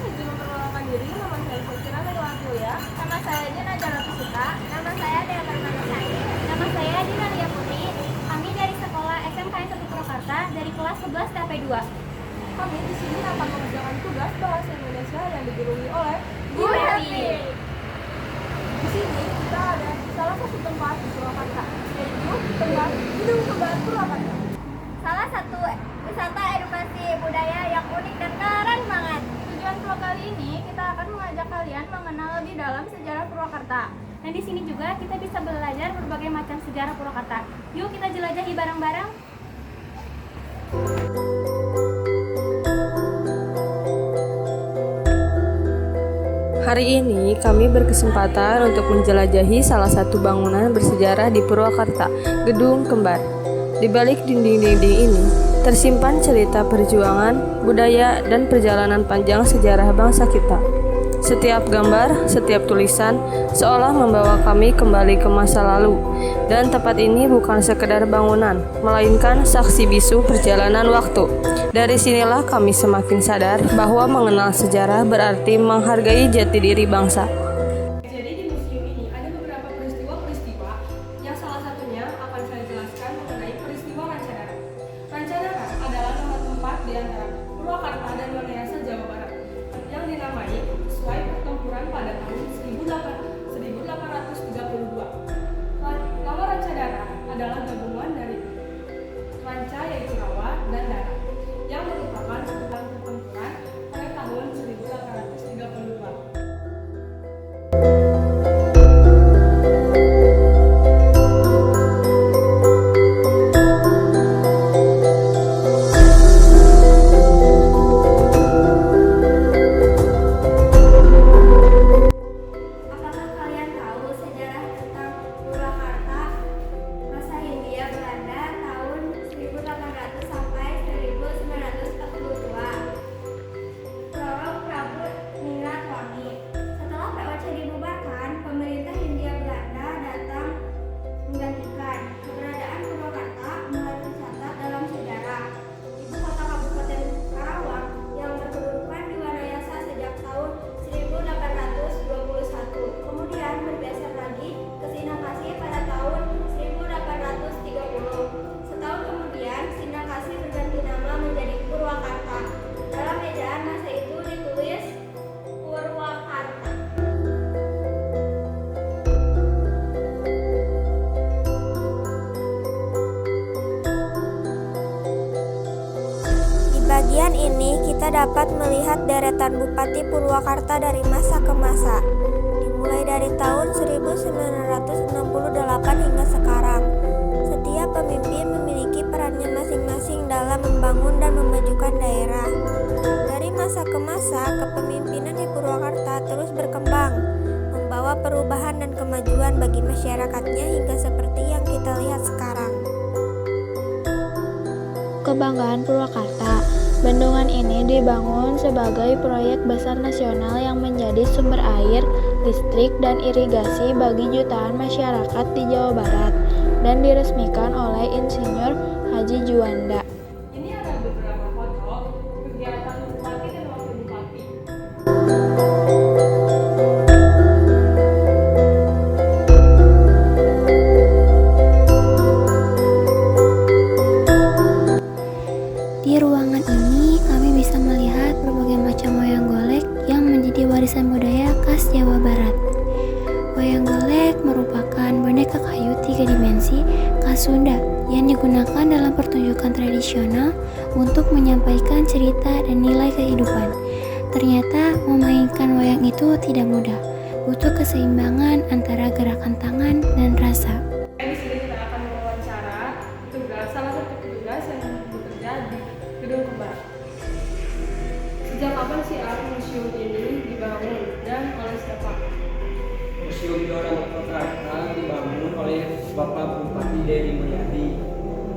izin memperkenalkan diri. Nama saya Sulkina dari Wakilia. Nama saya Dina Jaratusita. Nama saya Dea Permanasari. Nama saya Dina Lia Putri. Kami dari sekolah SMKN 1 Purwakarta dari kelas 11 TP2. Kami di sini akan mengerjakan tugas bahasa Indonesia yang digurui oleh Bu Happy. Di sini kita ada di salah satu tempat di Purwakarta, yaitu tempat Gedung Kembar Purwakarta. Salah satu wisata edukasi budaya yang unik dan keren banget. Tujuan vlog kali ini kita akan mengajak kalian mengenal lebih dalam sejarah Purwakarta. Dan di sini juga kita bisa belajar berbagai macam sejarah Purwakarta. Yuk kita jelajahi bareng-bareng. Hari ini kami berkesempatan untuk menjelajahi salah satu bangunan bersejarah di Purwakarta, Gedung Kembar. Di balik dinding-dinding ini tersimpan cerita perjuangan, budaya, dan perjalanan panjang sejarah bangsa kita. Setiap gambar, setiap tulisan seolah membawa kami kembali ke masa lalu. Dan tempat ini bukan sekedar bangunan, melainkan saksi bisu perjalanan waktu. Dari sinilah kami semakin sadar bahwa mengenal sejarah berarti menghargai jati diri bangsa. Jadi di museum ini ada beberapa peristiwa-peristiwa yang salah satunya akan saya jelaskan mengenai peristiwa Rancadara. Rancadara adalah nama tempat di antara Purwakarta dan Wanayasa, Jawa Barat yang dinamai sesuai pertempuran pada tahun 1832. Nama Rancadara adalah gabungan dari ranca yaitu rawa dan dara yang merupakan sebutan pertempuran pada tahun 1832. Apakah kalian tahu sejarah tentang Purwakarta masa Hindia Belanda tahun 1800 sampai 1942? Prolog Prabu Ninratwangi. Setelah POC dibubarkan, pemerintah Hindia Belanda datang menggantikan. Keberadaan Purwakarta mulai tercatat dalam sejarah. Ibu kota Kabupaten Karawang yang berkedudukan di Wanayasa sejak tahun 1821. Kemudian bergeser lagi ke Sindangkasih pada tahun 1830. Setahun kemudian Sindangkasih berganti nama menjadi Purwakarta. Dalam ejaan masa itu ditulis Purwakarta. Di bagian ini kita dapat melihat deretan Bupati Purwakarta dari masa ke masa, dimulai dari tahun 1968 hingga sekarang. Setiap pemimpin memiliki perannya masing-masing dalam membangun dan memajukan daerah. Dari masa ke masa, kepemimpinan di Purwakarta terus berkembang, membawa perubahan dan kemajuan bagi masyarakatnya hingga seperti yang kita lihat sekarang. Kebanggaan Purwakarta. Bendungan ini dibangun sebagai proyek besar nasional yang menjadi sumber air, listrik, dan irigasi bagi jutaan masyarakat di Jawa Barat dan diresmikan oleh Insinyur Haji Juanda. Ini ada beberapa foto kegiatan bupati dan wakil bupati. Di ruangan ini kami bisa melihat berbagai macam wayang golek yang menjadi warisan budaya khas Jawa Barat. Wayang golek merupakan boneka kayu 3 dimensi khas Sunda yang digunakan dalam pertunjukan tradisional untuk menyampaikan cerita dan nilai kehidupan. Ternyata memainkan wayang itu tidak mudah, butuh keseimbangan antara gerakan tangan dan rasa. Di sini kita akan mewawancara salah satu petugas yang bekerja di Gedung Kembar. Sejak kapan sih museum ini dibangun dan oleh siapa? Museum Dora Purwakarta dibangun oleh Bapak Bupati Dedi Mulyadi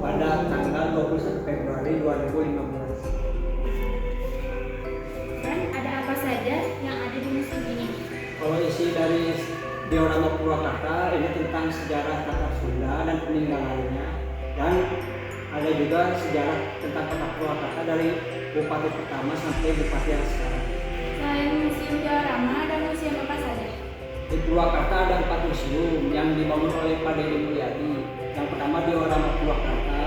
pada tanggal 21 Februari 2015. Dan ada apa saja yang ada di museum ini? Kalau isi dari Diorama Purwakarta ini tentang sejarah kata Sunda dan peninggalannya, dan ada juga sejarah tentang kota Purwakarta dari Bupati pertama sampai Bupati yang sekarang. Selain museum diorama, ada museum apa saja? Di Purwakarta ada 4 museum yang dibangun oleh Pak Dedi Mulyadi. Yang pertama diorama Purwakarta,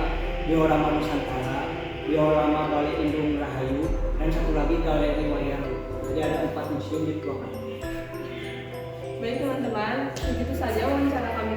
diorama Nusantara, diorama Bali Indung Rahayu, dan satu lagi galeri wayang. Jadi ada 4 museum di Purwakarta. Baik teman-teman, begitu saja wawancara kami